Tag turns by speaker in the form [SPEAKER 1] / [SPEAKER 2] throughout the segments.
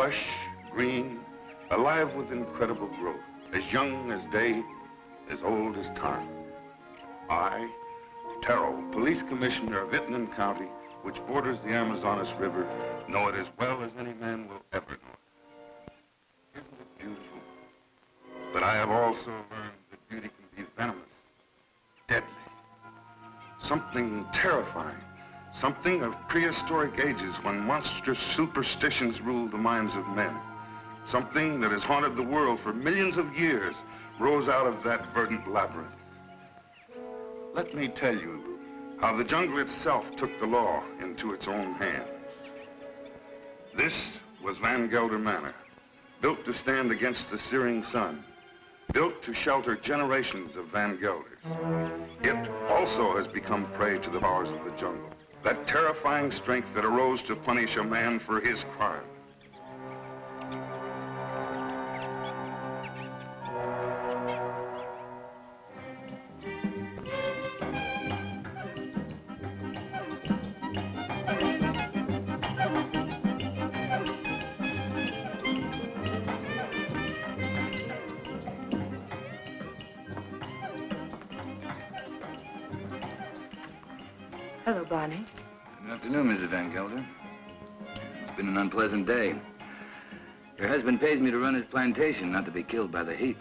[SPEAKER 1] lush, green, alive with incredible growth, as young as day, as old as time. I, Terrell, police commissioner of Itnan County, which borders the Amazonas River, know it as well as any man will ever know it. Isn't it beautiful? But I have also learned that beauty can be venomous, deadly, something terrifying, something of prehistoric ages when monstrous superstitions ruled the minds of men. Something that has haunted the world for millions of years rose out of that verdant labyrinth. Let me tell you how the jungle itself took the law into its own hands. This was Van Gelder Manor, built to stand against the searing sun, built to shelter generations of Van Gelders. It also has become prey to the powers of the jungle, that terrifying strength that arose to punish a man for his crime.
[SPEAKER 2] Hello, Barney.
[SPEAKER 3] Good afternoon, Mrs. Van Gelder. It's been an unpleasant day. Your husband pays me to run his plantation, not to be killed by the heat.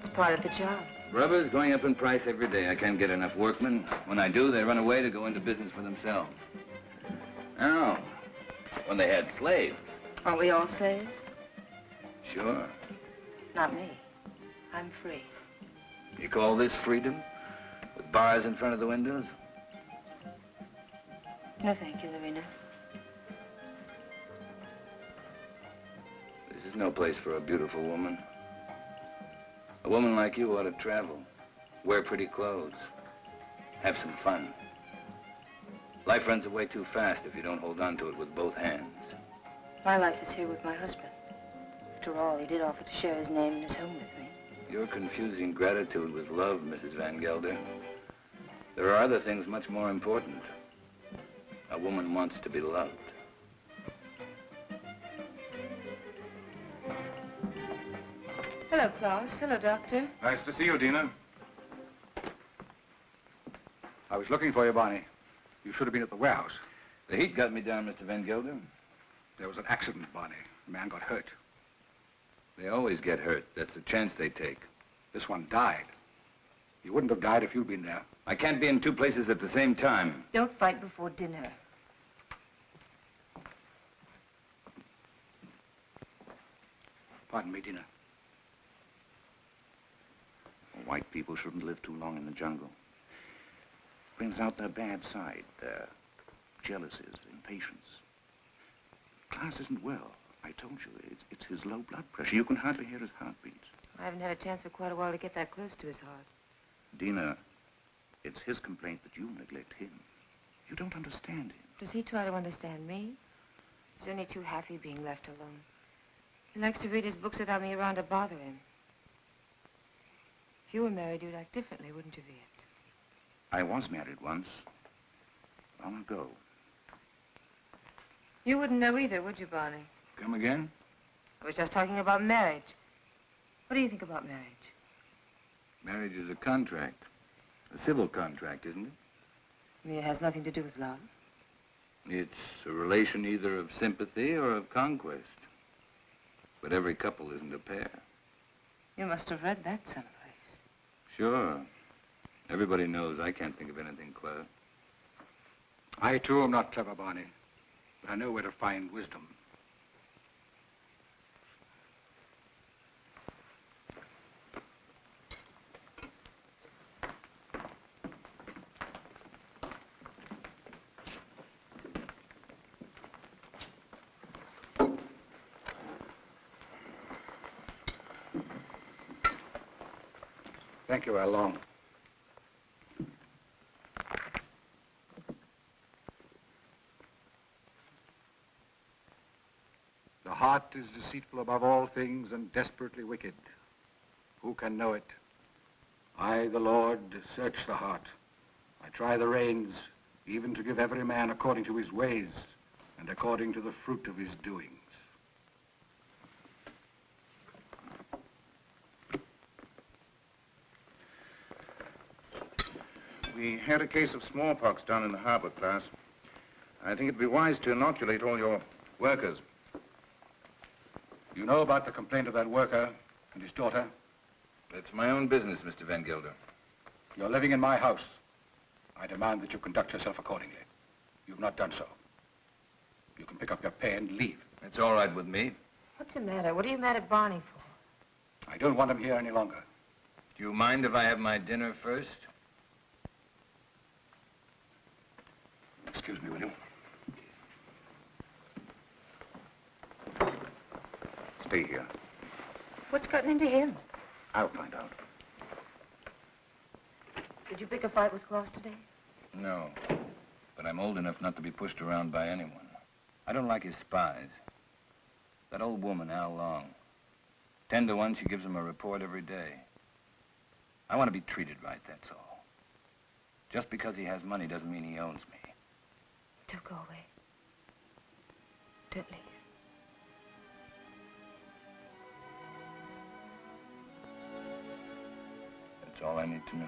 [SPEAKER 2] It's part of the job.
[SPEAKER 3] Rubber's going up in price every day. I can't get enough workmen. When I do, they run away to go into business for themselves. Oh, when they had slaves.
[SPEAKER 2] Aren't we all slaves?
[SPEAKER 3] Sure.
[SPEAKER 2] Not me. I'm free.
[SPEAKER 3] You call this freedom? With bars in front of the windows?
[SPEAKER 2] No, thank you, Lorena.
[SPEAKER 3] This is no place for a beautiful woman. A woman like you ought to travel, wear pretty clothes, have some fun. Life runs away too fast if you don't hold on to it with both hands.
[SPEAKER 2] My life is here with my husband. After all, he did offer to share his name and his home with me.
[SPEAKER 3] You're confusing gratitude with love, Mrs. Van Gelder. There are other things much more important. A woman wants to be loved.
[SPEAKER 2] Hello, Klaus. Hello, Doctor.
[SPEAKER 4] Nice to see you, Dina. I was looking for you, Barney. You should have been at the warehouse.
[SPEAKER 3] The heat got me down, Mr. Van Gelder.
[SPEAKER 4] There was an accident, Barney. A man got hurt.
[SPEAKER 3] They always get hurt. That's the chance they take.
[SPEAKER 4] This one died. He wouldn't have died if you'd been there.
[SPEAKER 3] I can't be in two places at the same time.
[SPEAKER 2] Don't fight before dinner.
[SPEAKER 4] Pardon me, Dina.
[SPEAKER 5] White people shouldn't live too long in the jungle. Brings out their bad side, their jealousies, impatience. Klaus isn't well. I told you, it's his low blood pressure. You can hardly hear his heartbeat.
[SPEAKER 2] I haven't had a chance for quite a while to get that close to his heart.
[SPEAKER 5] Dina, it's his complaint that you neglect him. You don't understand him.
[SPEAKER 2] Does he try to understand me? He's only too happy being left alone. He likes to read his books without me around to bother him. If you were married, you'd act differently, wouldn't you, Viet?
[SPEAKER 5] I was married once. Long ago.
[SPEAKER 2] You wouldn't know either, would you, Barney?
[SPEAKER 3] Come again?
[SPEAKER 2] I was just talking about marriage. What do you think about marriage?
[SPEAKER 3] Marriage is a contract. A civil contract, isn't it?
[SPEAKER 2] You mean it has nothing to do with love?
[SPEAKER 3] It's a relation either of sympathy or of conquest. But every couple isn't a pair.
[SPEAKER 2] You must have read that someplace.
[SPEAKER 3] Sure. Everybody knows I can't think of anything clever.
[SPEAKER 4] I, too, am not clever, Barney. But I know where to find wisdom. Thank you, Along. The heart is deceitful above all things and desperately wicked. Who can know it? I, the Lord, search the heart. I try the reins, even to give every man according to his ways and according to the fruit of his doings.
[SPEAKER 5] We had a case of smallpox down in the harbor, class. I think it'd be wise to inoculate all your workers.
[SPEAKER 4] You know about the complaint of that worker and his daughter?
[SPEAKER 3] It's my own business, Mr. Van Gelder.
[SPEAKER 4] You're living in my house. I demand that you conduct yourself accordingly. You've not done so. You can pick up your pay and leave.
[SPEAKER 3] It's all right with me.
[SPEAKER 2] What's the matter? What are you mad at Barney for?
[SPEAKER 4] I don't want him here any longer.
[SPEAKER 3] Do you mind if I have my dinner first?
[SPEAKER 4] Excuse me, will you?
[SPEAKER 5] Stay here.
[SPEAKER 2] What's gotten into him?
[SPEAKER 5] I'll find out.
[SPEAKER 2] Did you pick a fight with Claus today?
[SPEAKER 3] No, but I'm old enough not to be pushed around by anyone. I don't like his spies. That old woman, Al Long. 10 to 1, she gives him a report every day. I want to be treated right, that's all. Just because he has money doesn't mean he owns me.
[SPEAKER 2] Don't go away. Don't leave.
[SPEAKER 3] That's all I need to know.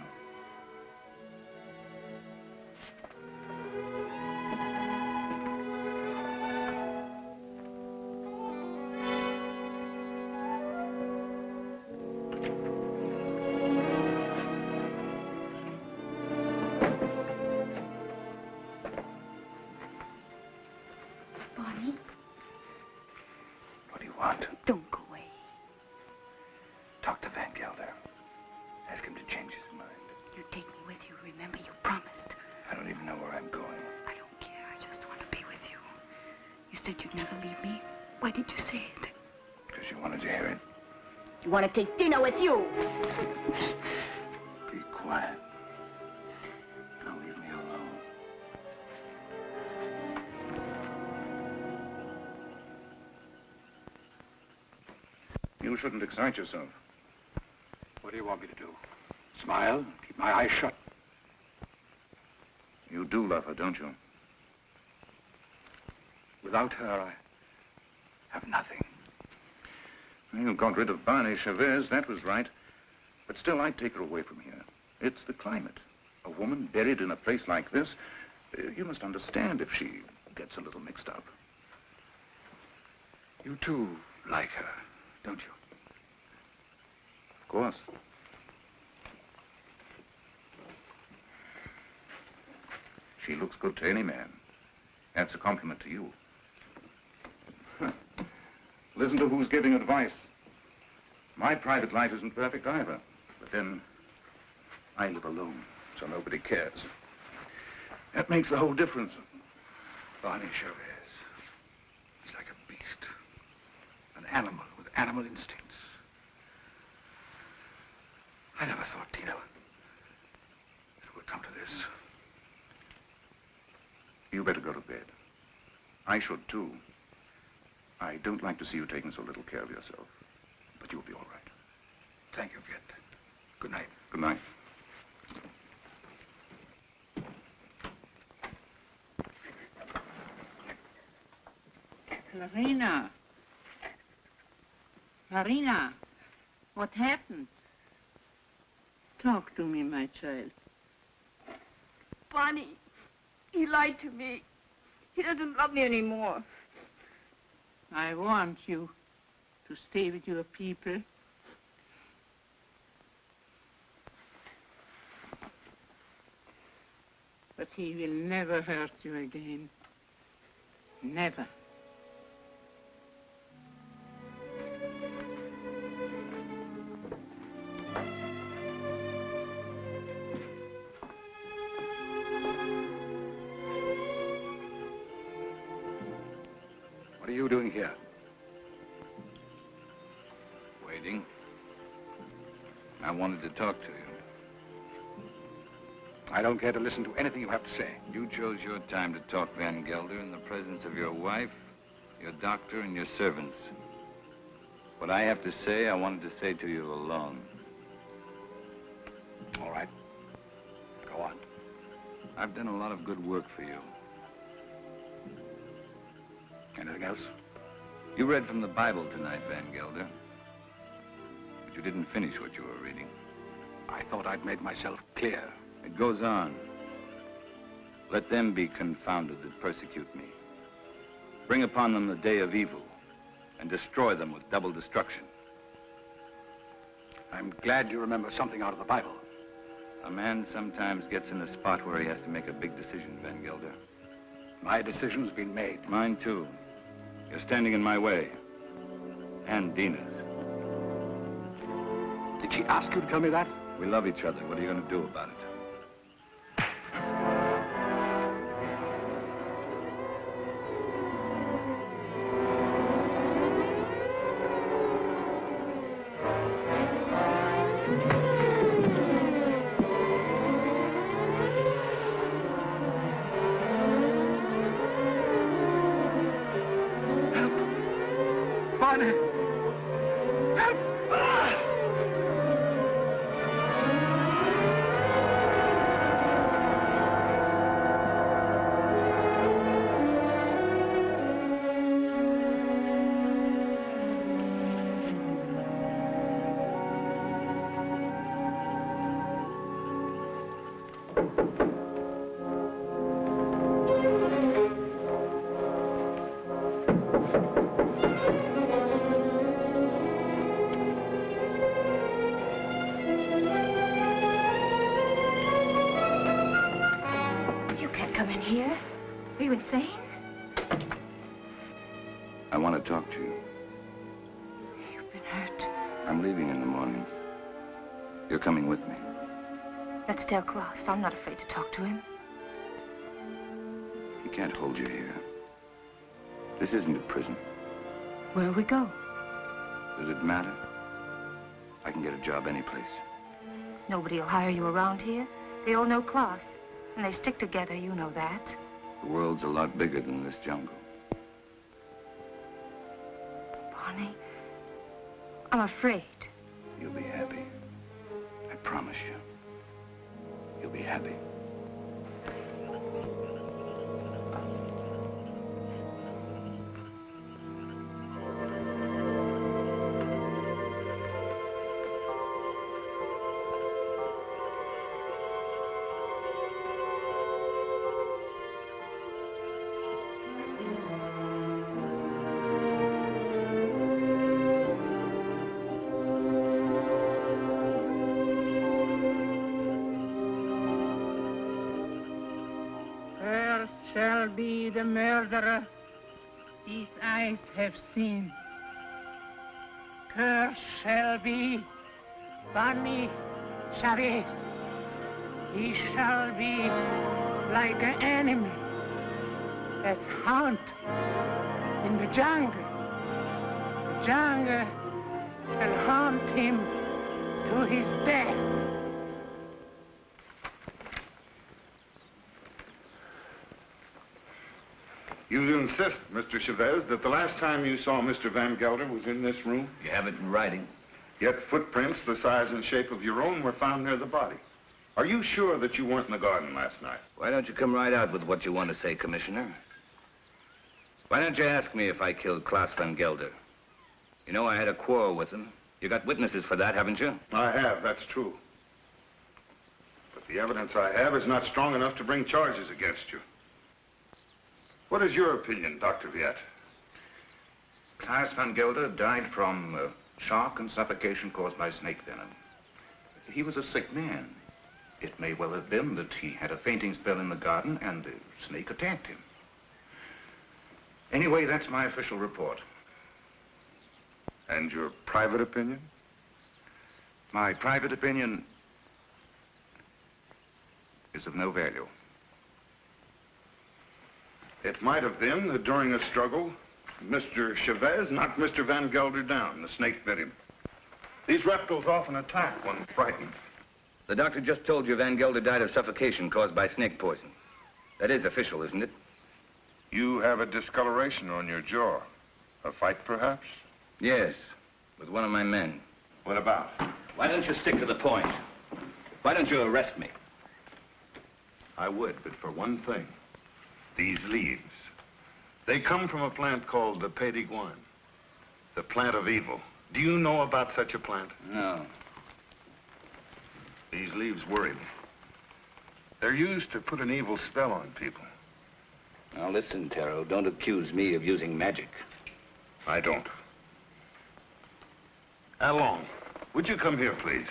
[SPEAKER 2] Barney?
[SPEAKER 3] What do you want?
[SPEAKER 2] Don't go away.
[SPEAKER 3] Talk to Van Gelder. Ask him to change his mind.
[SPEAKER 2] You take me with you. Remember, you promised.
[SPEAKER 3] I don't even know where I'm going.
[SPEAKER 2] I don't care. I just want to be with you. You said you'd never leave me. Why did you say it?
[SPEAKER 3] Because you wanted to hear it.
[SPEAKER 2] You want to take dinner with you?
[SPEAKER 3] Be quiet. Now leave me alone.
[SPEAKER 5] You shouldn't excite yourself.
[SPEAKER 4] What do you want me to do? Smile? Keep my eyes shut?
[SPEAKER 5] You do love her, don't you?
[SPEAKER 4] Without her, I have nothing.
[SPEAKER 5] You got rid of Barney Chavez, that was right. But still, I'd take her away from here. It's the climate. A woman buried in a place like this, you must understand if she gets a little mixed up.
[SPEAKER 4] You too like her, don't you?
[SPEAKER 5] Of course. She looks good to any man. That's a compliment to you. Listen to who's giving advice. My private life isn't perfect either. But then, I live alone, so nobody cares. That makes the whole difference.
[SPEAKER 4] Barney Chavez. He's like a beast. An animal with animal instincts. I never thought, Tina, it would come to this.
[SPEAKER 5] You better go to bed. I should, too. I don't like to see you taking so little care of yourself. But you'll be all right.
[SPEAKER 4] Thank you, Viet. Good night.
[SPEAKER 5] Good night.
[SPEAKER 6] Marina. Marina, what happened? Talk to me, my child.
[SPEAKER 2] Barney, he lied to me. He doesn't love me anymore.
[SPEAKER 6] I want you to stay with your people. But he will never hurt you again. Never.
[SPEAKER 4] What are you doing here?
[SPEAKER 3] Waiting. I wanted to talk to you.
[SPEAKER 4] I don't care to listen to anything you have to say.
[SPEAKER 3] You chose your time to talk, Van Gelder, in the presence of your wife, your doctor, and your servants. What I have to say, I wanted to say to you alone.
[SPEAKER 4] All right. Go on.
[SPEAKER 3] I've done a lot of good work for you.
[SPEAKER 4] Anything else?
[SPEAKER 3] You read from the Bible tonight, Van Gelder. But you didn't finish what you were reading.
[SPEAKER 4] I thought I'd made myself clear.
[SPEAKER 3] It goes on. Let them be confounded that persecute me. Bring upon them the day of evil and destroy them with double destruction.
[SPEAKER 4] I'm glad you remember something out of the Bible.
[SPEAKER 3] A man sometimes gets in a spot where he has to make a big decision, Van Gelder.
[SPEAKER 4] My decision's been made.
[SPEAKER 3] Mine, too. You're standing in my way. And Dina's.
[SPEAKER 4] Did she ask you to tell me that?
[SPEAKER 3] We love each other. What are you going to do about it? I want to talk to you.
[SPEAKER 2] You've been hurt.
[SPEAKER 3] I'm leaving in the morning. You're coming with me.
[SPEAKER 2] Let's tell Klaus. I'm not afraid to talk to him.
[SPEAKER 3] He can't hold you here. This isn't a prison.
[SPEAKER 2] Where'll we go?
[SPEAKER 3] Does it matter? I can get a job any place.
[SPEAKER 2] Nobody will hire you around here. They all know Klaus. And they stick together, you know that.
[SPEAKER 3] The world's a lot bigger than this jungle.
[SPEAKER 2] Bonnie, I'm afraid.
[SPEAKER 3] You'll be happy. I promise you. You'll be happy.
[SPEAKER 6] Shall be the murderer these eyes have seen. Cursed shall be Bani Sharif. He shall be like an enemy that haunt in the jungle. The jungle shall haunt him to his death.
[SPEAKER 1] You insist, Mr. Chavez, that the last time you saw Mr. Van Gelder was in this room?
[SPEAKER 3] You have it in writing.
[SPEAKER 1] Yet footprints the size and shape of your own were found near the body. Are you sure that you weren't in the garden last night?
[SPEAKER 3] Why don't you come right out with what you want to say, Commissioner? Why don't you ask me if I killed Klaus Van Gelder? You know I had a quarrel with him. You got witnesses for that, haven't you?
[SPEAKER 1] I have, that's true. But the evidence I have is not strong enough to bring charges against you. What is your opinion, Dr. Viet?
[SPEAKER 5] Klaus Van Gelder died from shock and suffocation caused by snake venom. He was a sick man. It may well have been that he had a fainting spell in the garden and the snake attacked him. Anyway, that's my official report.
[SPEAKER 1] And your private opinion?
[SPEAKER 5] My private opinion is of no value.
[SPEAKER 1] It might have been that during a struggle, Mr. Chavez knocked Mr. Van Gelder down. The snake bit him. These reptiles often attack when frightened.
[SPEAKER 3] The doctor just told you Van Gelder died of suffocation caused by snake poison. That is official, isn't it?
[SPEAKER 1] You have a discoloration on your jaw. A fight, perhaps?
[SPEAKER 3] Yes, with one of my men.
[SPEAKER 1] What about?
[SPEAKER 3] Why don't you stick to the point? Why don't you arrest me?
[SPEAKER 1] I would, but for one thing. These leaves. They come from a plant called the ghyaan, the plant of evil. Do you know about such a plant?
[SPEAKER 3] No.
[SPEAKER 1] These leaves worry me. They're used to put an evil spell on people.
[SPEAKER 3] Now listen, Taro, don't accuse me of using magic.
[SPEAKER 1] I don't. Along, would you come here, please?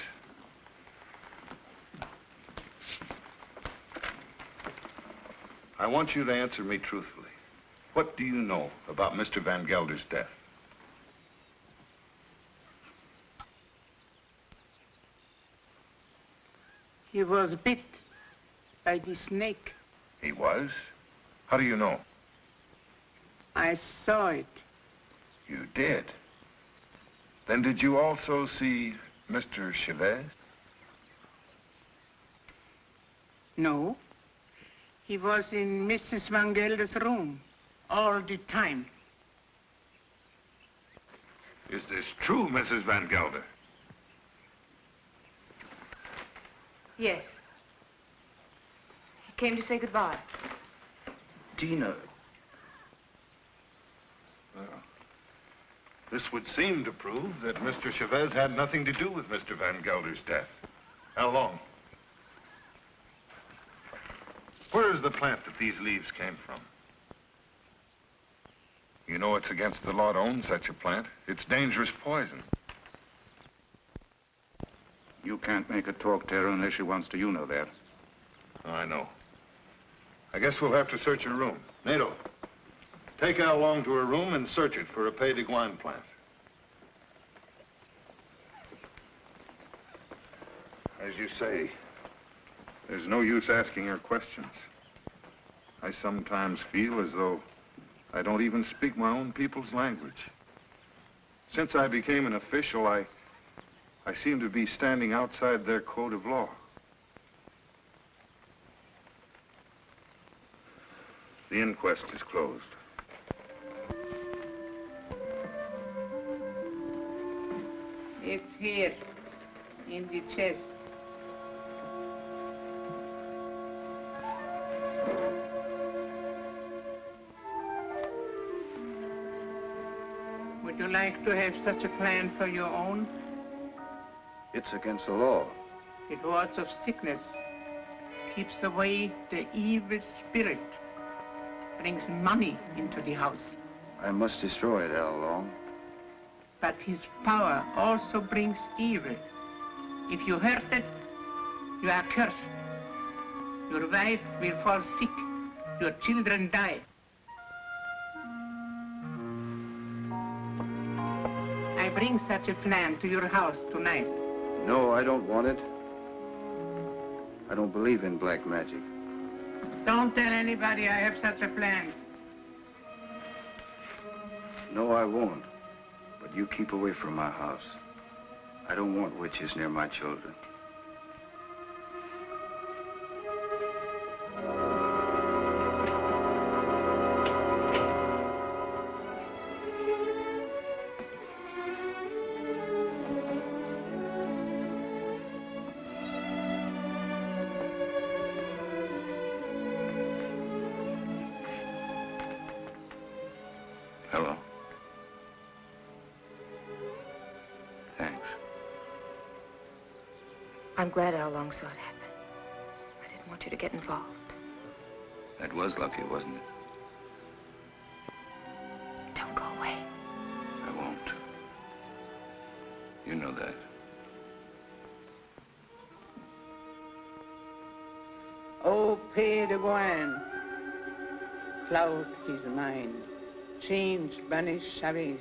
[SPEAKER 1] I want you to answer me truthfully. What do you know about Mr. Van Gelder's death?
[SPEAKER 6] He was bit by the snake.
[SPEAKER 1] He was? How do you know?
[SPEAKER 6] I saw it.
[SPEAKER 1] You did? Then did you also see Mr. Chavez?
[SPEAKER 6] No. He was in Mrs. Van Gelder's room all the time.
[SPEAKER 1] Is this true, Mrs. Van Gelder?
[SPEAKER 2] Yes. He came to say goodbye.
[SPEAKER 5] Tina.
[SPEAKER 1] Well, this would seem to prove that Mr. Chavez had nothing to do with Mr. Van Gelder's death. How long? Where is the plant that these leaves came from? You know it's against the law to own such a plant. It's dangerous poison.
[SPEAKER 5] You can't make her talk, Tara, unless she wants to. You know that.
[SPEAKER 1] Oh, I know. I guess we'll have to search her room. Nato, take Al along to her room and search it for a Pays de Ghyaan plant. As you say, there's no use asking her questions. I sometimes feel as though I don't even speak my own people's language. Since I became an official, I seem to be standing outside their code of law. The inquest is closed.
[SPEAKER 6] It's here, in the chest. Would you like to have such a plan for your own?
[SPEAKER 4] It's against the law.
[SPEAKER 6] It wards off sickness, keeps away the evil spirit, brings money into the house.
[SPEAKER 4] I must destroy it, Al Long.
[SPEAKER 6] But his power also brings evil. If you hurt it, you are cursed. Your wife will fall sick. Your children die. I bring such a plan to your house tonight.
[SPEAKER 4] No, I don't want it. I don't believe in black magic.
[SPEAKER 6] Don't tell anybody I have such a plan.
[SPEAKER 4] No, I won't. But you keep away from my house. I don't want witches near my children.
[SPEAKER 5] Hello. Thanks.
[SPEAKER 2] I'm glad Al Long saw it happen. I didn't want you to get involved.
[SPEAKER 3] That was lucky, wasn't it?
[SPEAKER 2] Don't go away.
[SPEAKER 3] I won't. You know that.
[SPEAKER 6] Oh, Pays de Ghyaan, cloud his mind, change banish Chavez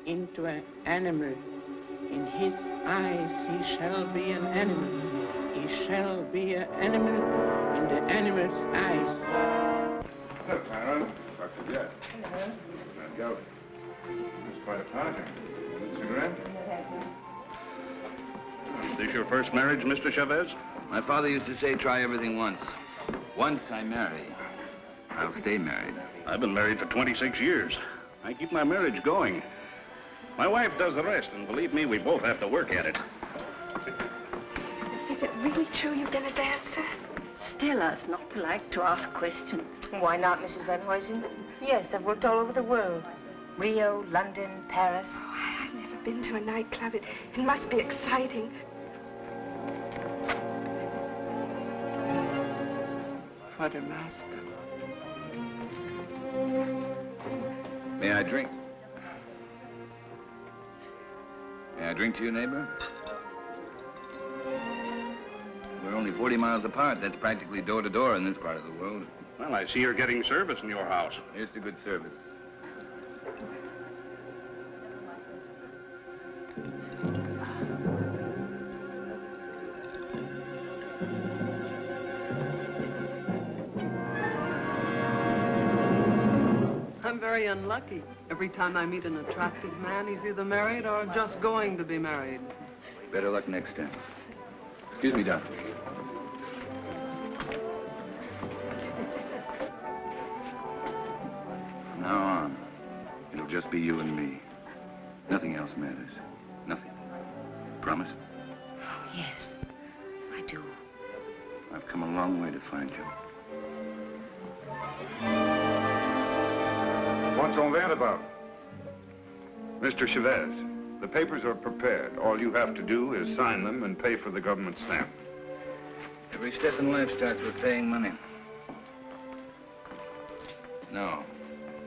[SPEAKER 6] into an animal. In his eyes he shall be an animal. He shall be an animal in the animal's eyes.
[SPEAKER 1] Hello, Tara. Dr. Jett. Hello. Van Gelder. It's quite a party. Want a cigarette?
[SPEAKER 5] Is this your first marriage, Mr. Chavez?
[SPEAKER 3] My father used to say, try everything once. Once I marry, I'll stay married.
[SPEAKER 5] I've been married for 26 years. I keep my marriage going. My wife does the rest, and believe me, we both have to work at it.
[SPEAKER 7] Is it really true you've been a dancer?
[SPEAKER 8] Stella's not polite to ask questions.
[SPEAKER 2] Why not, Mrs. Van Huysen? Yes, I've worked all over the world. Rio, London, Paris.
[SPEAKER 7] Oh, I've never been to a nightclub. It must be exciting.
[SPEAKER 9] quartermaster.
[SPEAKER 3] May I drink? May I drink to you, neighbor? We're only 40 miles apart. That's practically door to door in this part of the world.
[SPEAKER 10] Well, I see you're getting service in your house.
[SPEAKER 3] Here's to good service.
[SPEAKER 9] I'm very unlucky. Every time I meet an attractive man, he's either married or just going to be married.
[SPEAKER 3] Better luck next time. Excuse me, doctor. From now on, it'll just be you and me. Nothing else matters. Nothing. Promise?
[SPEAKER 2] Oh, yes, I do.
[SPEAKER 3] I've come a long way to find you.
[SPEAKER 1] What's all that about? Mr. Chavez, the papers are prepared. All you have to do is sign them and pay for the government stamp.
[SPEAKER 3] Every step in life starts with paying money. No,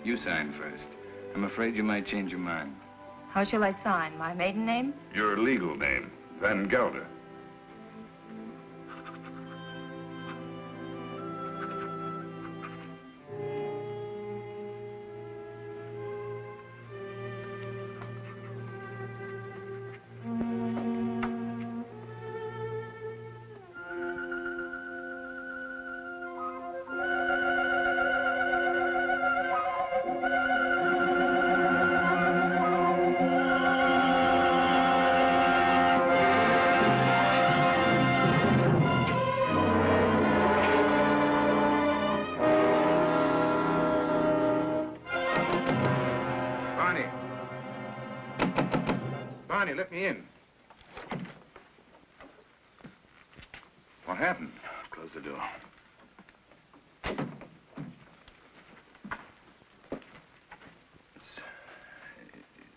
[SPEAKER 3] you sign first. I'm afraid you might change your mind.
[SPEAKER 2] How shall I sign? My maiden name?
[SPEAKER 1] Your legal name, Van Gelder.
[SPEAKER 5] Barney, let me in. What happened?
[SPEAKER 3] Close the door.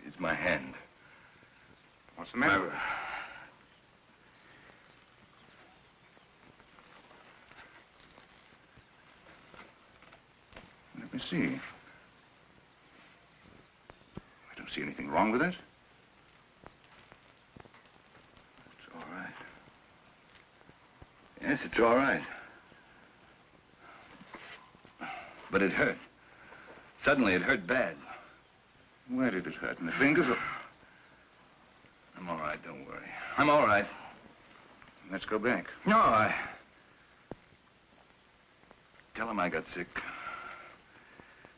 [SPEAKER 3] It's my hand.
[SPEAKER 5] What's the matter? Let me see. I don't see anything wrong with it.
[SPEAKER 3] It's all right. Yes, it's all right. But it hurt. Suddenly, it hurt bad.
[SPEAKER 5] Where did it hurt? In the fingers or...
[SPEAKER 3] I'm all right, don't worry. I'm all right.
[SPEAKER 5] Let's go back.
[SPEAKER 3] No, Tell him I got sick.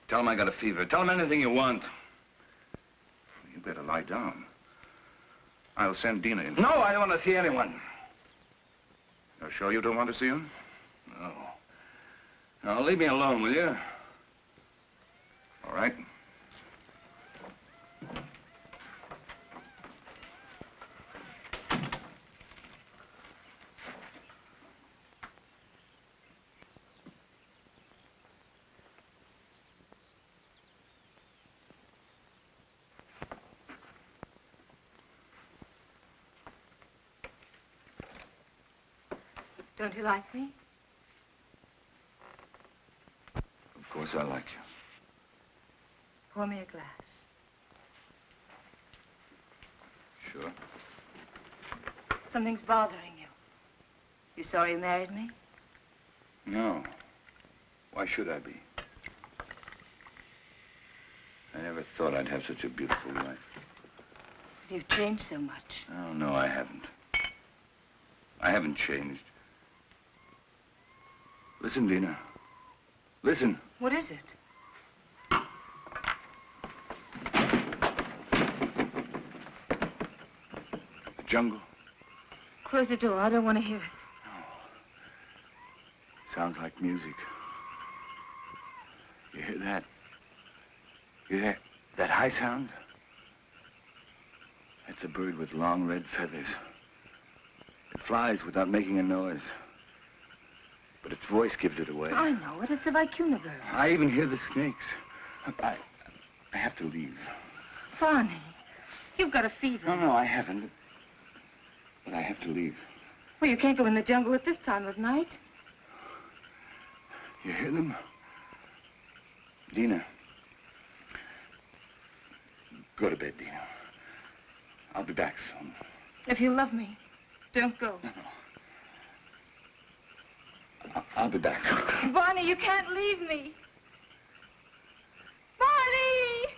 [SPEAKER 3] Tell him I got a fever. Tell him anything you want.
[SPEAKER 5] You better lie down. I'll send Dina in.
[SPEAKER 3] No, I don't want to see anyone.
[SPEAKER 5] You're sure you don't want to see him?
[SPEAKER 3] No. No, leave me alone, will you?
[SPEAKER 5] All right.
[SPEAKER 2] Don't you like me?
[SPEAKER 3] Of course I like you.
[SPEAKER 2] Pour me a glass.
[SPEAKER 3] Sure.
[SPEAKER 2] Something's bothering you. You sorry you married me?
[SPEAKER 3] No. Why should I be? I never thought I'd have such a beautiful life.
[SPEAKER 2] But you've changed so much.
[SPEAKER 3] Oh, no, I haven't. I haven't changed. Listen, Dina. Listen.
[SPEAKER 2] What is it?
[SPEAKER 3] The jungle.
[SPEAKER 2] Close the door. I don't want to hear it.
[SPEAKER 3] Sounds like music. You hear that? You hear that high sound? That's a bird with long red feathers. It flies without making a noise. But its voice gives it away.
[SPEAKER 2] I know it. It's a vicuna bird.
[SPEAKER 3] I even hear the snakes. I have to leave.
[SPEAKER 2] Barney, you've got a fever.
[SPEAKER 3] No, I haven't. But I have to leave.
[SPEAKER 2] Well, you can't go in the jungle at this time of night.
[SPEAKER 5] You hear them? Dina. Go to bed, Dina. I'll be back soon.
[SPEAKER 2] If you love me, don't go.
[SPEAKER 5] No. I'll be back.
[SPEAKER 2] Barney, you can't leave me. Barney!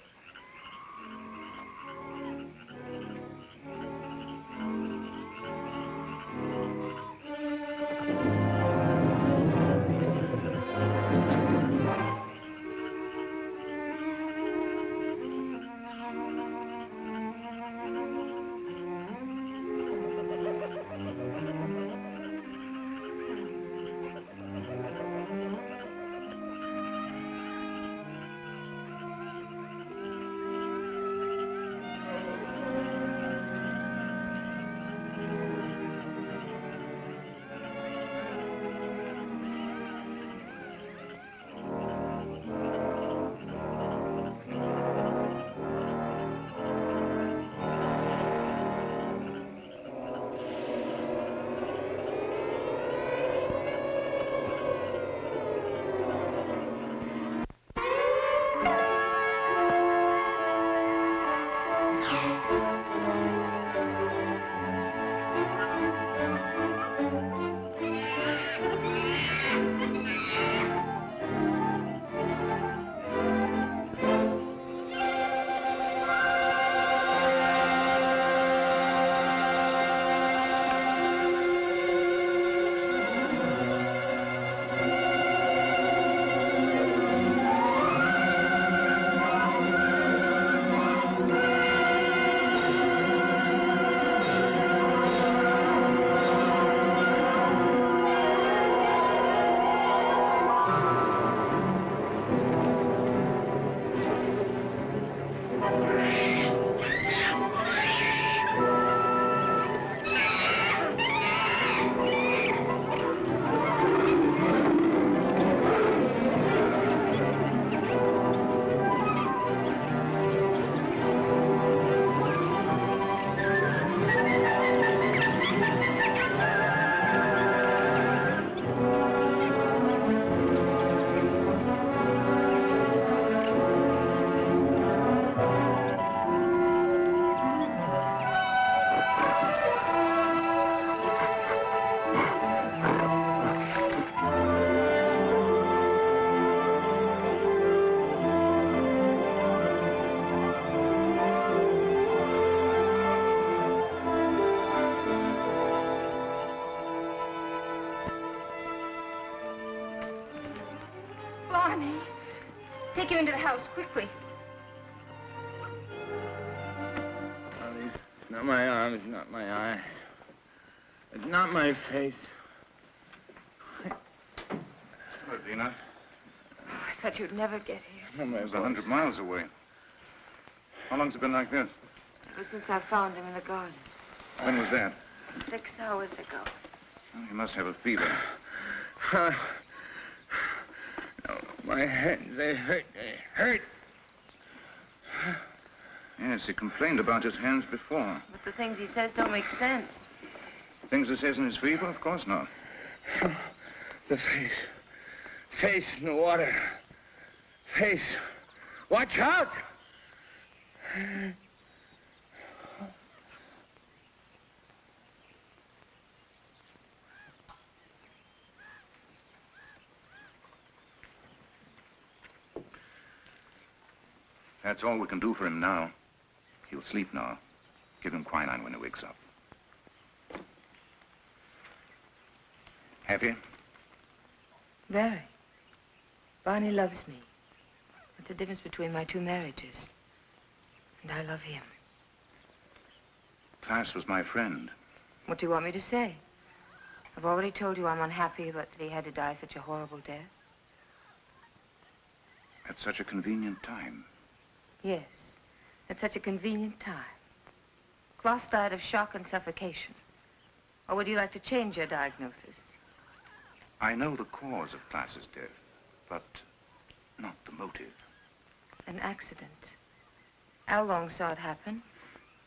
[SPEAKER 2] Take him into the house, quickly.
[SPEAKER 3] It's not my arm, it's not my eye. It's not my face.
[SPEAKER 5] Hello, Dina.
[SPEAKER 2] I thought you'd never get here.
[SPEAKER 3] Oh, my
[SPEAKER 5] It was
[SPEAKER 3] voice.
[SPEAKER 5] 100 miles away. How long's it been like this?
[SPEAKER 2] Ever since I found him in the garden.
[SPEAKER 5] When was that?
[SPEAKER 2] 6 hours ago.
[SPEAKER 5] Oh, he must have a fever.
[SPEAKER 3] No, my hands, they hurt.
[SPEAKER 5] Yes, he complained about his hands before.
[SPEAKER 2] But the things he says don't make sense.
[SPEAKER 5] Things he says in his fever? Of course not.
[SPEAKER 3] The face. Face in the water. Face. Watch out!
[SPEAKER 5] That's all we can do for him now. He'll sleep now. Give him quinine when he wakes up. Happy?
[SPEAKER 2] Very. Barney loves me. That's the difference between my 2 marriages. And I love him.
[SPEAKER 5] Klaas was my friend.
[SPEAKER 2] What do you want me to say? I've already told you I'm unhappy about that he had to die such a horrible death.
[SPEAKER 5] At such a convenient time.
[SPEAKER 2] Yes, at such a convenient time. Klaas died of shock and suffocation. Or would you like to change your diagnosis?
[SPEAKER 5] I know the cause of Klaas's death, but not the motive.
[SPEAKER 2] An accident. Al Long saw it happen.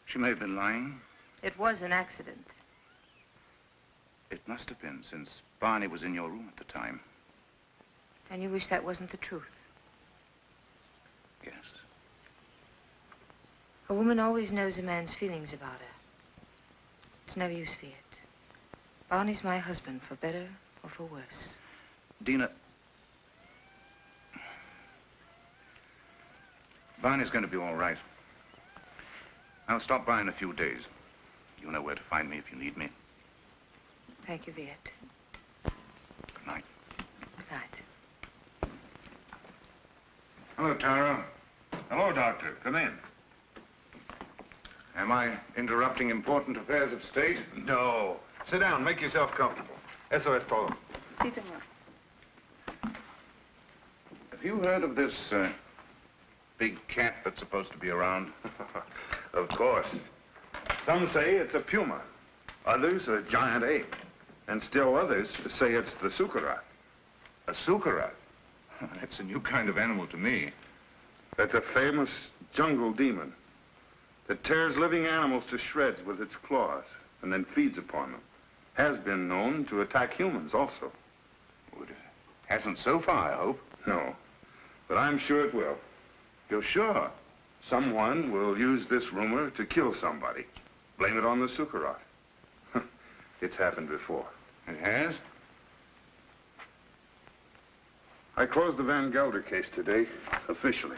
[SPEAKER 5] She may have been lying.
[SPEAKER 2] It was an accident.
[SPEAKER 5] It must have been, since Barney was in your room at the time.
[SPEAKER 2] And you wish that wasn't the truth?
[SPEAKER 5] Yes.
[SPEAKER 2] A woman always knows a man's feelings about her. It's no use, Viet. Barney's my husband, for better or for worse.
[SPEAKER 5] Dina, Barney's going to be all right. I'll stop by in a few days. You know where to find me if you need me.
[SPEAKER 2] Thank you, Viet.
[SPEAKER 5] Good night.
[SPEAKER 2] Good night.
[SPEAKER 5] Hello, Tara. Hello, Doctor. Come in. Am I interrupting important affairs of state?
[SPEAKER 1] No. Sit down. Make yourself comfortable. Eso es todo.
[SPEAKER 8] Sí, señor.
[SPEAKER 5] Have you heard of this big cat that's supposed to be around?
[SPEAKER 1] Of course. Some say it's a puma. Others a giant ape. And still others say it's the sukarat.
[SPEAKER 5] A sukarat? That's a new kind of animal to me.
[SPEAKER 1] That's a famous jungle demon that tears living animals to shreds with its claws and then feeds upon them. Has been known to attack humans also.
[SPEAKER 5] Well, it hasn't so far, I hope.
[SPEAKER 1] No, but I'm sure it will.
[SPEAKER 5] You're sure?
[SPEAKER 1] Someone will use this rumor to kill somebody. Blame it on the sukarat. It's happened before.
[SPEAKER 5] It has?
[SPEAKER 1] I closed the Van Gelder case today, officially.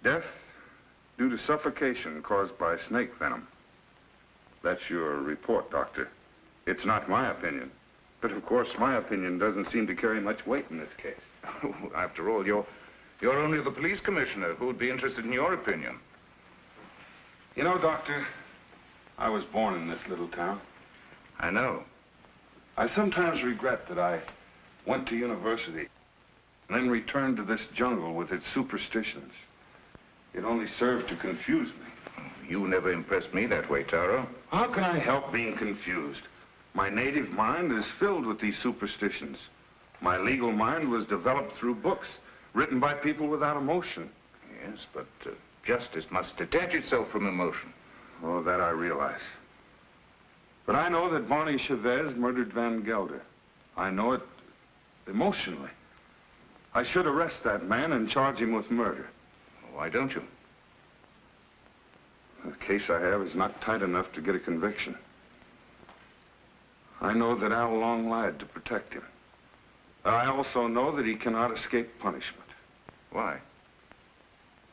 [SPEAKER 1] Death due to suffocation caused by snake venom. That's your report, Doctor. It's not my opinion. But of course, my opinion doesn't seem to carry much weight in this case.
[SPEAKER 5] After all, you're only the police commissioner. Who would be interested in your opinion?
[SPEAKER 1] You know, Doctor, I was born in this little town.
[SPEAKER 5] I know.
[SPEAKER 1] I sometimes regret that I went to university and then returned to this jungle with its superstitions. It only served to confuse me.
[SPEAKER 5] You never impressed me that way, Taro.
[SPEAKER 1] How can I help being confused? My native mind is filled with these superstitions. My legal mind was developed through books written by people without emotion.
[SPEAKER 5] Yes, but justice must detach itself from emotion.
[SPEAKER 1] Oh, that I realize. But I know that Barney Chavez murdered Van Gelder. I know it emotionally. I should arrest that man and charge him with murder.
[SPEAKER 5] Why don't you?
[SPEAKER 1] The case I have is not tight enough to get a conviction. I know that Al Long lied to protect him. I also know that he cannot escape punishment.
[SPEAKER 5] Why?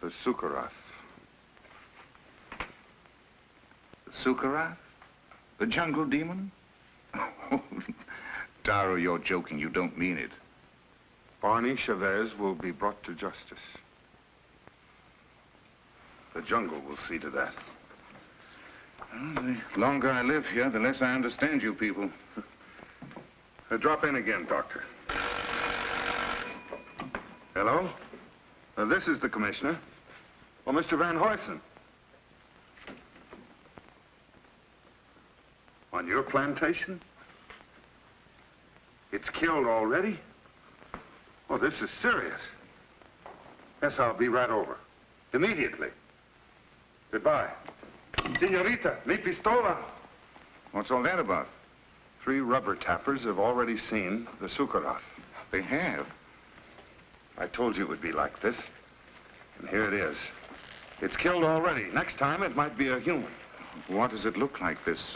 [SPEAKER 1] The Sukarat.
[SPEAKER 5] The Sukarat? The jungle demon? Taro, you're joking. You don't mean it.
[SPEAKER 1] Barney Chavez will be brought to justice. The jungle will see to that.
[SPEAKER 5] Well, the longer I live here, the less I understand you people.
[SPEAKER 1] Drop in again, Doctor. Hello? This is the commissioner. Well, Mr. Van Huysen. On your plantation? It's killed already? Oh, this is serious. Yes, I'll be right over. Immediately. Goodbye. Senorita, mi pistola.
[SPEAKER 5] What's all that about?
[SPEAKER 1] 3 rubber tappers have already seen the Sukarat.
[SPEAKER 5] They have?
[SPEAKER 1] I told you it would be like this. And here it is. It's killed already. Next time, it might be a human.
[SPEAKER 5] What does it look like, this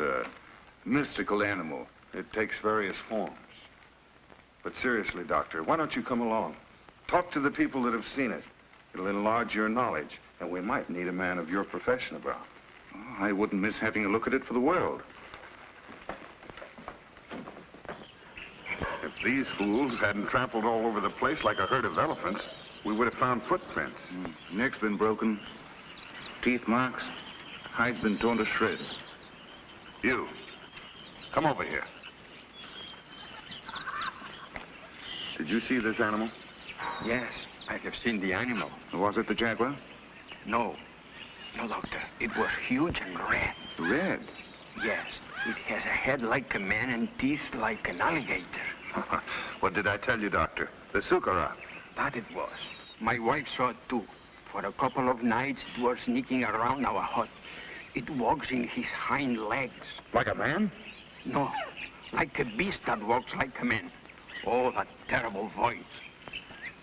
[SPEAKER 5] mystical animal?
[SPEAKER 1] It takes various forms. But seriously, Doctor, why don't you come along? Talk to the people that have seen it. It'll enlarge your knowledge, and we might need a man of your profession about.
[SPEAKER 5] Oh, I wouldn't miss having a look at it for the world.
[SPEAKER 1] If these fools hadn't trampled all over the place like a herd of elephants, we would have found footprints.
[SPEAKER 5] Neck's been broken, teeth marks, hide's been torn to shreds.
[SPEAKER 1] You, come over here. Did you see this animal?
[SPEAKER 11] Yes, I have seen the animal.
[SPEAKER 5] Was it the jaguar?
[SPEAKER 11] No. No, Doctor. It was huge and red.
[SPEAKER 5] Red?
[SPEAKER 11] Yes. It has a head like a man and teeth like an alligator.
[SPEAKER 1] What did I tell you, Doctor? The Sukarat.
[SPEAKER 11] That it was. My wife saw it too. For a couple of nights, it was sneaking around our hut. It walks in his hind legs.
[SPEAKER 1] Like a man?
[SPEAKER 11] No, like a beast that walks like a man. Oh, that terrible voice.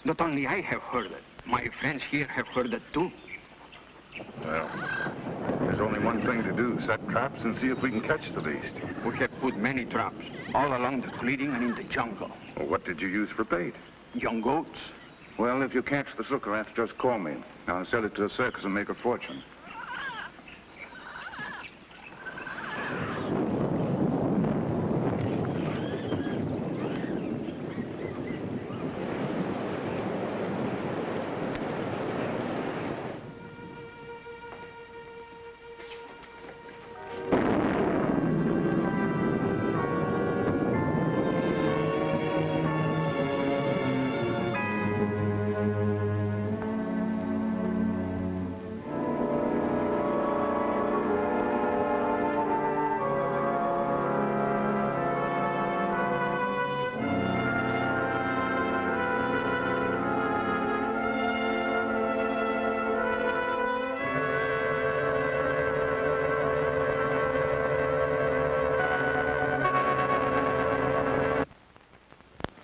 [SPEAKER 11] Not only I have heard it, my friends here have heard it too.
[SPEAKER 5] Well, there's only one thing to do. Set traps and see if we can catch the beast.
[SPEAKER 11] We have put many traps, all along the clearing and in the jungle.
[SPEAKER 5] Well, what did you use for bait?
[SPEAKER 11] Young goats.
[SPEAKER 5] Well, if you catch the aurat, just call me. I'll sell it to a circus and make a fortune.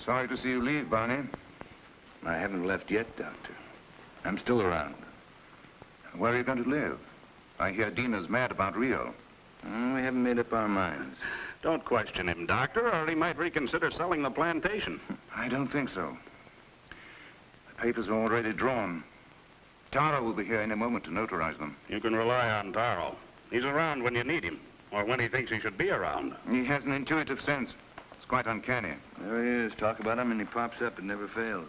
[SPEAKER 5] Sorry to see you leave, Barney.
[SPEAKER 3] I haven't left yet, Doctor. I'm still around.
[SPEAKER 5] Where are you going to live? I hear Dina's mad about Rio.
[SPEAKER 3] We haven't made up our minds.
[SPEAKER 10] Don't question him, Doctor, or he might reconsider selling the plantation.
[SPEAKER 5] I don't think so. The papers are already drawn. Tara will be here any moment to notarize them.
[SPEAKER 10] You can rely on Taro. He's around when you need him, or when he thinks he should be around.
[SPEAKER 5] He has an intuitive sense. It's quite uncanny.
[SPEAKER 3] There he is. Talk about him and he pops up. It never fails.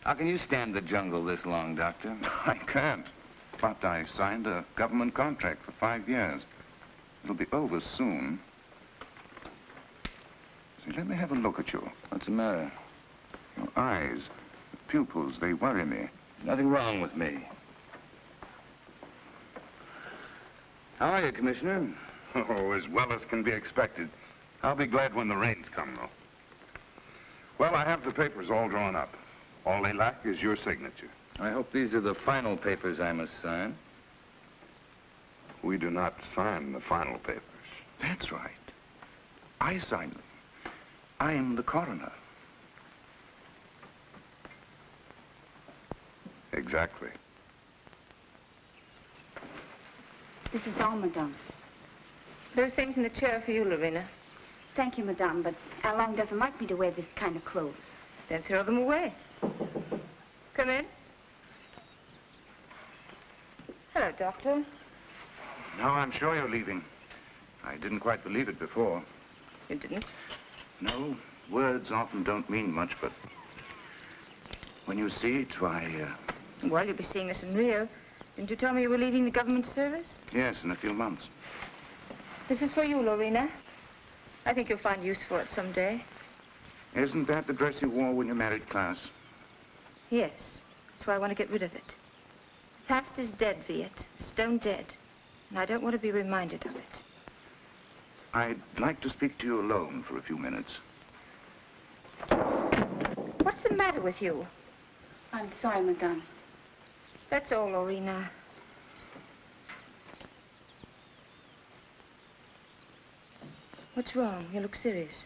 [SPEAKER 3] How can you stand the jungle this long, Doctor?
[SPEAKER 5] I can't. But I signed a government contract for 5 years. It'll be over soon. See, let me have a look at you.
[SPEAKER 3] What's the matter?
[SPEAKER 5] Your eyes, the pupils, they worry me.
[SPEAKER 3] Nothing wrong with me. How are you, Commissioner?
[SPEAKER 1] Oh, as well as can be expected. I'll be glad when the rains come, though. Well, I have the papers all drawn up. All they lack is your signature.
[SPEAKER 3] I hope these are the final papers I must sign.
[SPEAKER 1] We do not sign the final papers.
[SPEAKER 5] That's right. I signed them. I'm the coroner.
[SPEAKER 1] Exactly.
[SPEAKER 8] This is all, madame.
[SPEAKER 2] Those things in the chair are for you, Lorena.
[SPEAKER 8] Thank you, madame, but Alain doesn't like me to wear this kind of clothes.
[SPEAKER 2] Then throw them away. Come in. Hello, Doctor.
[SPEAKER 5] Now I'm sure you're leaving. I didn't quite believe it before.
[SPEAKER 2] You didn't?
[SPEAKER 5] No, words often don't mean much, but when you see it, why,
[SPEAKER 2] Well, you'll be seeing us in Rio. Didn't you tell me you were leaving the government service?
[SPEAKER 5] yes, in a few months.
[SPEAKER 2] This is for you, Lorena. I think you'll find use for it someday.
[SPEAKER 5] Isn't that the dress you wore when you married Klaus?
[SPEAKER 2] Yes. That's why I want to get rid of it. The past is dead, Viet. Stone dead. And I don't want to be reminded of it.
[SPEAKER 5] I'd like to speak to you alone for a few minutes.
[SPEAKER 2] What's the matter with you?
[SPEAKER 8] I'm sorry, madame.
[SPEAKER 2] That's all, Lorena. What's wrong? You look serious.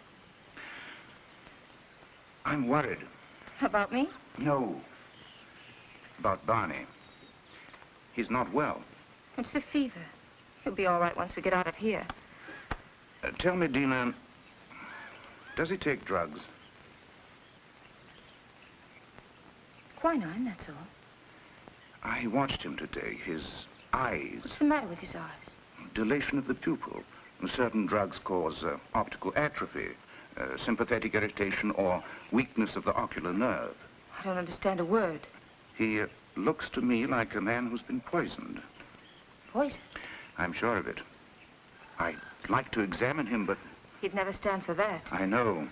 [SPEAKER 5] I'm worried.
[SPEAKER 2] About me?
[SPEAKER 5] No. About Barney. He's not well.
[SPEAKER 2] It's the fever. He'll be all right once we get out of here.
[SPEAKER 5] Tell me, Dina, does he take drugs?
[SPEAKER 2] Quinine, that's all.
[SPEAKER 5] I watched him today. His eyes.
[SPEAKER 2] What's the matter with his eyes?
[SPEAKER 5] Dilation of the pupil. Certain drugs cause optical atrophy, sympathetic irritation, or weakness of the ocular nerve.
[SPEAKER 2] I don't understand a word.
[SPEAKER 5] He looks to me like a man who's been poisoned.
[SPEAKER 2] Poison?
[SPEAKER 5] I'm sure of it. I'd like to examine him, but...
[SPEAKER 2] He'd never stand for that.
[SPEAKER 5] I know.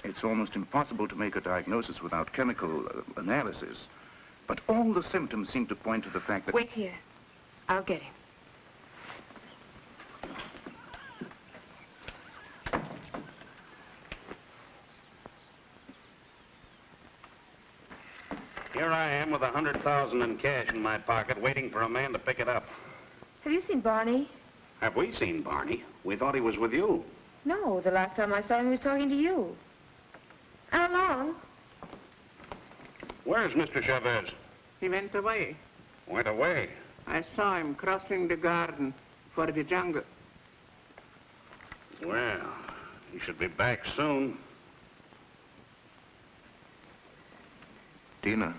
[SPEAKER 5] It's almost impossible to make a diagnosis without chemical analysis. But all the symptoms seem to point to the fact that...
[SPEAKER 2] Wait here. I'll get him.
[SPEAKER 10] Here I am with 100,000 in cash in my pocket, waiting for a man to pick it up.
[SPEAKER 2] Have you seen Barney?
[SPEAKER 10] Have we seen Barney? We thought he was with you.
[SPEAKER 2] No, the last time I saw him, he was talking to you.
[SPEAKER 6] How long?
[SPEAKER 10] Where's Mr. Chavez?
[SPEAKER 6] He went away.
[SPEAKER 10] Went away?
[SPEAKER 6] I saw him crossing the garden for the jungle.
[SPEAKER 10] Well, he should be back soon.
[SPEAKER 3] Tina.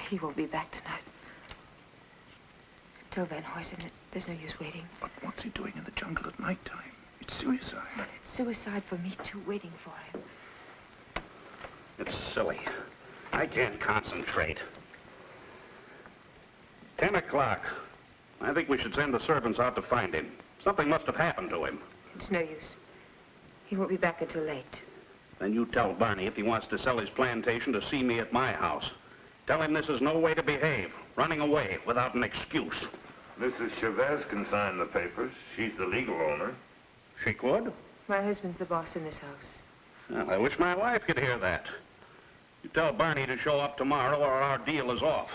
[SPEAKER 2] He won't be back tonight. Tell Van Huysen that there's no use waiting.
[SPEAKER 5] But what's he doing in the jungle at night time? It's suicide.
[SPEAKER 2] But it's suicide for me, too, waiting for him.
[SPEAKER 10] It's silly. I can't concentrate. 10 o'clock. I think we should send the servants out to find him. Something must have happened to him.
[SPEAKER 2] It's no use. He won't be back until late.
[SPEAKER 10] Then you tell Barney if he wants to sell his plantation to see me at my house. Tell him this is no way to behave, running away without an excuse.
[SPEAKER 1] Mrs. Chavez can sign the papers. She's the legal owner.
[SPEAKER 10] She could?
[SPEAKER 2] My husband's the boss in this house.
[SPEAKER 10] Well, I wish my wife could hear that. You tell Barney to show up tomorrow or our deal is off.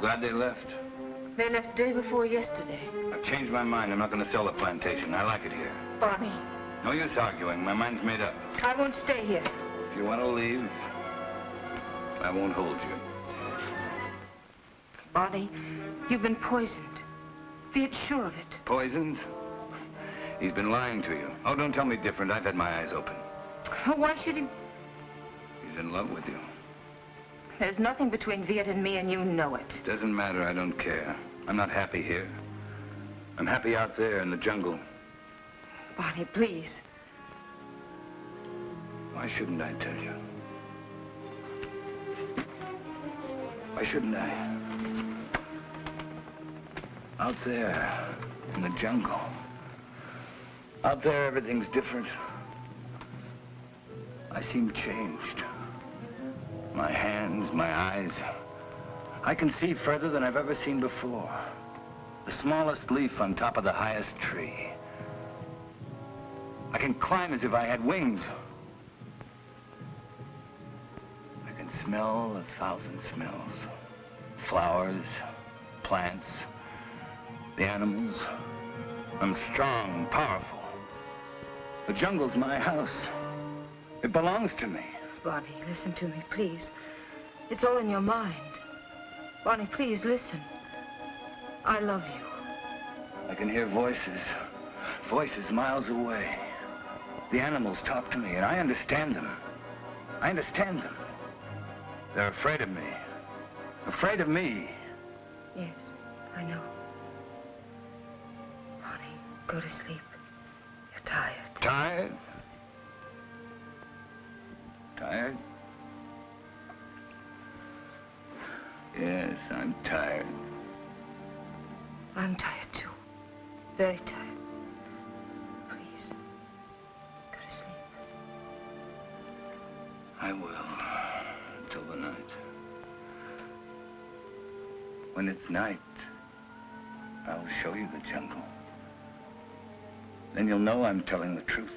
[SPEAKER 3] Glad they left.
[SPEAKER 2] They left day before yesterday.
[SPEAKER 3] I've changed my mind. I'm not going to sell the plantation. I like it here.
[SPEAKER 2] Barney.
[SPEAKER 3] No use arguing. My mind's made up.
[SPEAKER 2] I won't stay here.
[SPEAKER 3] If you want to leave, I won't hold you.
[SPEAKER 2] Barney, you've been poisoned. Be sure of it.
[SPEAKER 3] Poisoned? He's been lying to you. Oh, don't tell me different. I've had my eyes open.
[SPEAKER 2] Why should he?
[SPEAKER 3] He's in love with you.
[SPEAKER 2] There's nothing between Viet and me, and you know it.
[SPEAKER 3] Doesn't matter. I don't care. I'm not happy here. I'm happy out there in the jungle.
[SPEAKER 2] Barney, please.
[SPEAKER 3] Why shouldn't I tell you? Why shouldn't I? Out there in the jungle. Out there, everything's different. I seem changed. My hands, my eyes. I can see further than I've ever seen before. The smallest leaf on top of the highest tree. I can climb as if I had wings. I can smell 1,000 smells. Flowers, plants, the animals. I'm strong and powerful. The jungle's my house. It belongs to me.
[SPEAKER 2] Barney, listen to me, please. It's all in your mind. Barney, please, listen. I love you.
[SPEAKER 3] I can hear voices. Voices miles away. The animals talk to me, and I understand them. I understand them. They're afraid of me. Afraid of me.
[SPEAKER 2] Yes, I know. Barney, go to sleep. You're tired.
[SPEAKER 3] Tired? Tired? Yes, I'm tired.
[SPEAKER 2] I'm tired, too. Very tired. Please, go to sleep.
[SPEAKER 3] I will, till the night. When it's night, I'll show you the jungle. Then you'll know I'm telling the truth.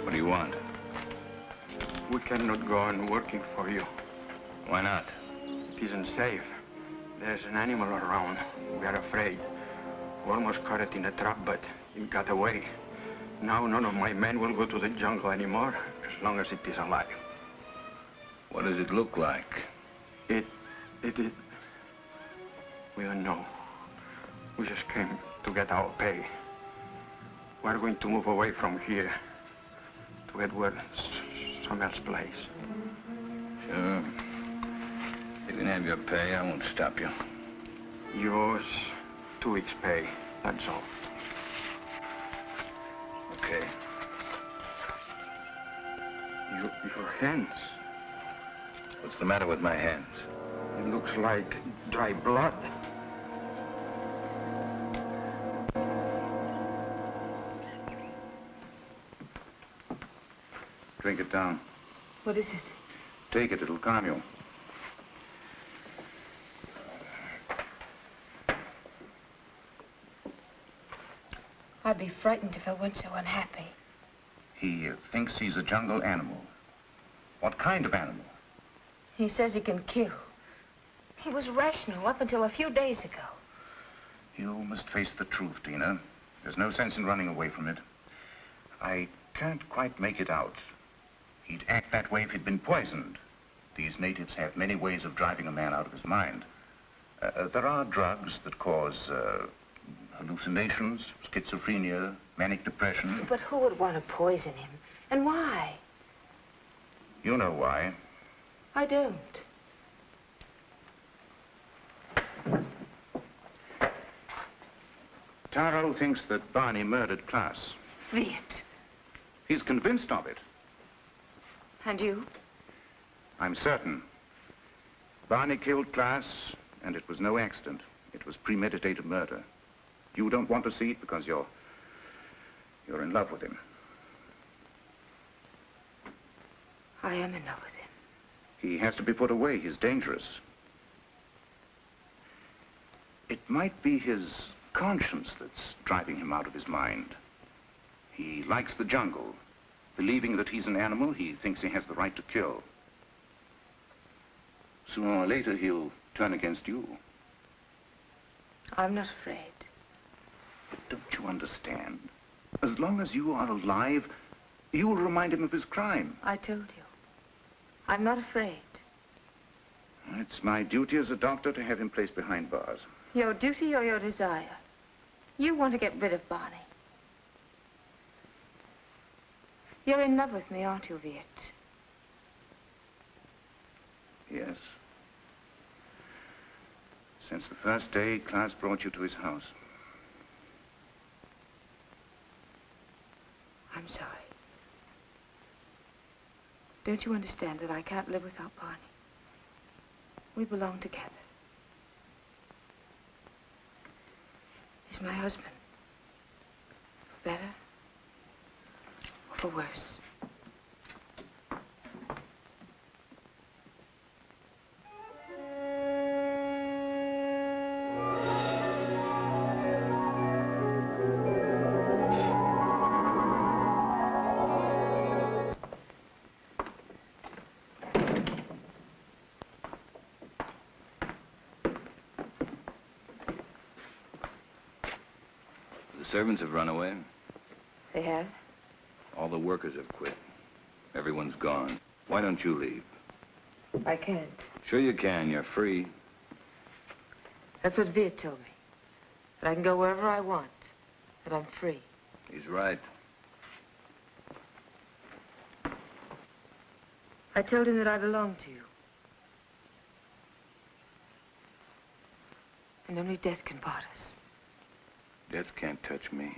[SPEAKER 3] What do you want?
[SPEAKER 11] We cannot go on working for you.
[SPEAKER 3] Why not?
[SPEAKER 11] It isn't safe. There's an animal around. We are afraid. We almost caught it in a trap, but it got away. Now none of my men will go to the jungle anymore, as long as it is alive.
[SPEAKER 3] What does it look like?
[SPEAKER 11] It is... We don't know. We just came to get our pay. We're going to move away from here to get where some else place.
[SPEAKER 3] Sure. You can have your pay. I won't stop you.
[SPEAKER 11] Yours, 2 weeks' pay. That's all.
[SPEAKER 3] okay.
[SPEAKER 11] Your hands.
[SPEAKER 3] What's the matter with my hands?
[SPEAKER 11] It looks like dry blood.
[SPEAKER 5] Drink it down.
[SPEAKER 2] What is it?
[SPEAKER 5] Take it, it'll calm you.
[SPEAKER 2] I'd be frightened if I weren't so unhappy.
[SPEAKER 5] He thinks he's a jungle animal. What kind of animal?
[SPEAKER 2] He says he can kill. He was rational up until a few days ago.
[SPEAKER 5] You must face the truth, Tina. There's no sense in running away from it. I can't quite make it out. He'd act that way if he'd been poisoned. These natives have many ways of driving a man out of his mind. There are drugs that cause hallucinations, schizophrenia, manic depression.
[SPEAKER 2] But who would want to poison him? And why?
[SPEAKER 5] You know why.
[SPEAKER 2] I don't.
[SPEAKER 5] Taro thinks that Barney murdered Klaas.
[SPEAKER 2] Viet.
[SPEAKER 5] He's convinced of it.
[SPEAKER 2] And you?
[SPEAKER 5] I'm certain. Barney killed Klaas, and it was no accident. It was premeditated murder. You don't want to see it because you're in love with him.
[SPEAKER 2] I am in love with him.
[SPEAKER 5] He has to be put away. He's dangerous. It might be his conscience that's driving him out of his mind. He likes the jungle. Believing that he's an animal, he thinks he has the right to kill. Sooner or later, he'll turn against you.
[SPEAKER 2] I'm not afraid.
[SPEAKER 5] But don't you understand? As long as you are alive, you will remind him of his crime.
[SPEAKER 2] I told you. I'm not afraid.
[SPEAKER 5] It's my duty as a doctor to have him placed behind bars.
[SPEAKER 2] Your duty or your desire? You want to get rid of Barney. You're in love with me, aren't you, Viet?
[SPEAKER 5] Yes. Since the first day Klaas brought you to his house.
[SPEAKER 2] I'm sorry. Don't you understand that I can't live without Barney? We belong together. He's my husband. For better or for worse.
[SPEAKER 3] The servants have run away.
[SPEAKER 2] They have?
[SPEAKER 3] All the workers have quit. Everyone's gone. Why don't you leave?
[SPEAKER 2] I can't.
[SPEAKER 3] Sure you can. You're free.
[SPEAKER 2] That's what Viet told me. That I can go wherever I want. That I'm free.
[SPEAKER 3] He's right.
[SPEAKER 2] I told him that I belonged to you. And only death can part us.
[SPEAKER 3] Death can't touch me.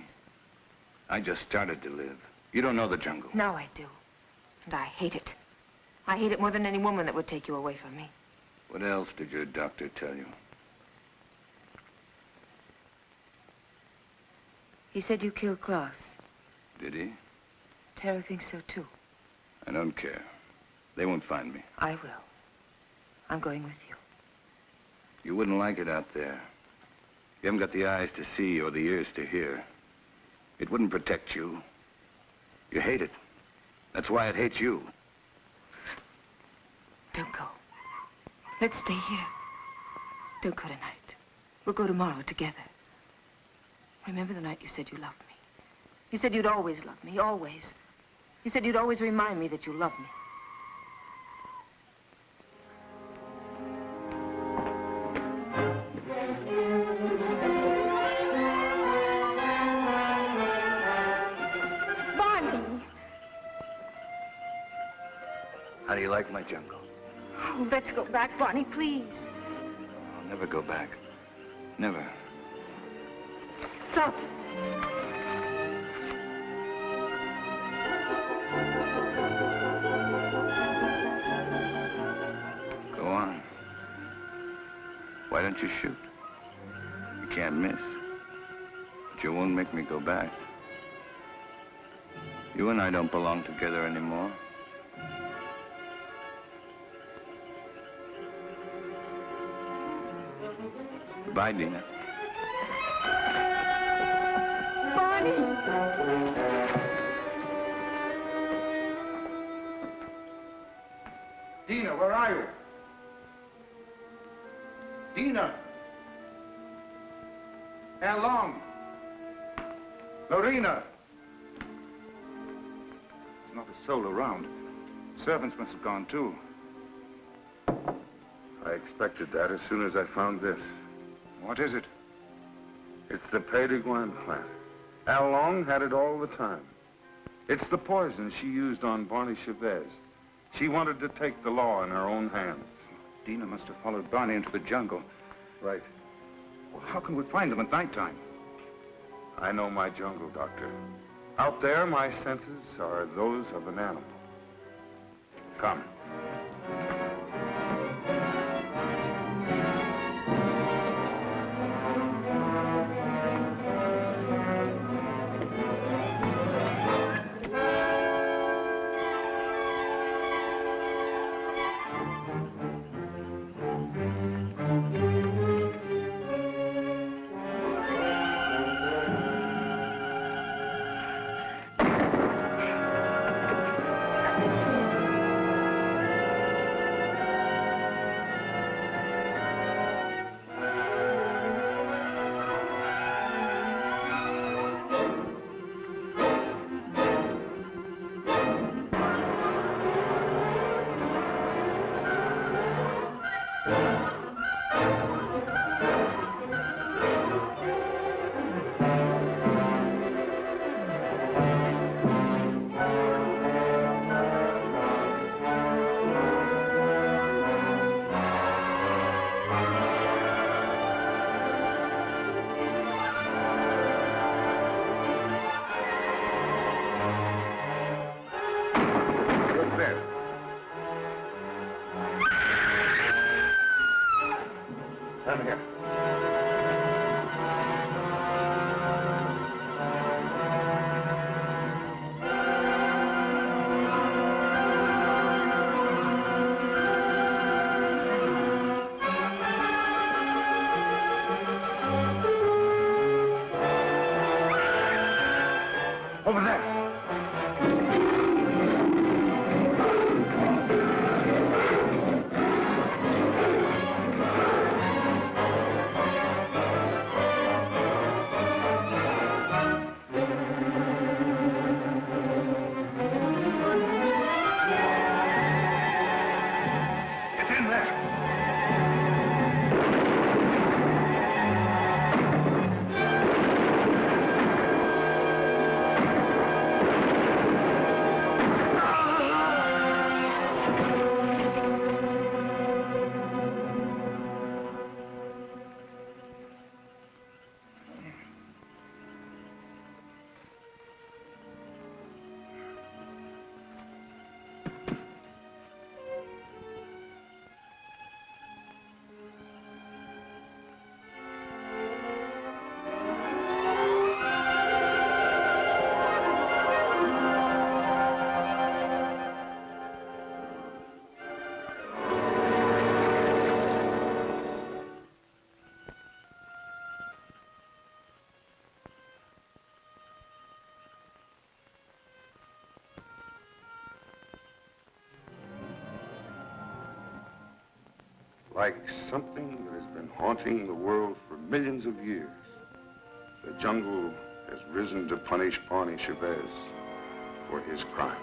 [SPEAKER 3] I just started to live. You don't know the jungle.
[SPEAKER 2] Now I do. And I hate it. I hate it more than any woman that would take you away from me.
[SPEAKER 3] What else did your doctor tell you?
[SPEAKER 2] He said you killed Klaas.
[SPEAKER 3] Did he?
[SPEAKER 2] Tara thinks so, too.
[SPEAKER 3] I don't care. They won't find me.
[SPEAKER 2] I will. I'm going with you.
[SPEAKER 3] You wouldn't like it out there. You haven't got the eyes to see or the ears to hear. It wouldn't protect you. You hate it. That's why it hates you.
[SPEAKER 2] Don't go. Let's stay here. Don't go tonight. We'll go tomorrow together. Remember the night you said you loved me? You said you'd always love me, always. You said you'd always remind me that you loved me.
[SPEAKER 3] How do you like my jungle?
[SPEAKER 2] Oh, let's go back, Barney, please.
[SPEAKER 3] I'll never go back. Never.
[SPEAKER 2] Stop.
[SPEAKER 3] Why don't you shoot? You can't miss. But you won't make me go back. You and I don't belong together anymore. Goodbye, Dina.
[SPEAKER 7] Barney!
[SPEAKER 4] Dina, where are you? Dina! How long? Lorena!
[SPEAKER 5] There's not a soul around. Servants must have gone too.
[SPEAKER 1] I expected that as soon as I found this.
[SPEAKER 5] What is it?
[SPEAKER 1] It's the Pays de Ghyaan plant. Al Long had it all the time. It's the poison she used on Barney Chavez. She wanted to take the law in her own hands.
[SPEAKER 5] Dina must have followed Barney into the jungle.
[SPEAKER 1] Right.
[SPEAKER 5] Well, how can we find them at nighttime?
[SPEAKER 1] I know my jungle, Doctor. Out there, my senses are those of an animal. Come. Come here. Over there. Like something that has been haunting the world for millions of years, the jungle has risen to punish Barney Chavez for his crime.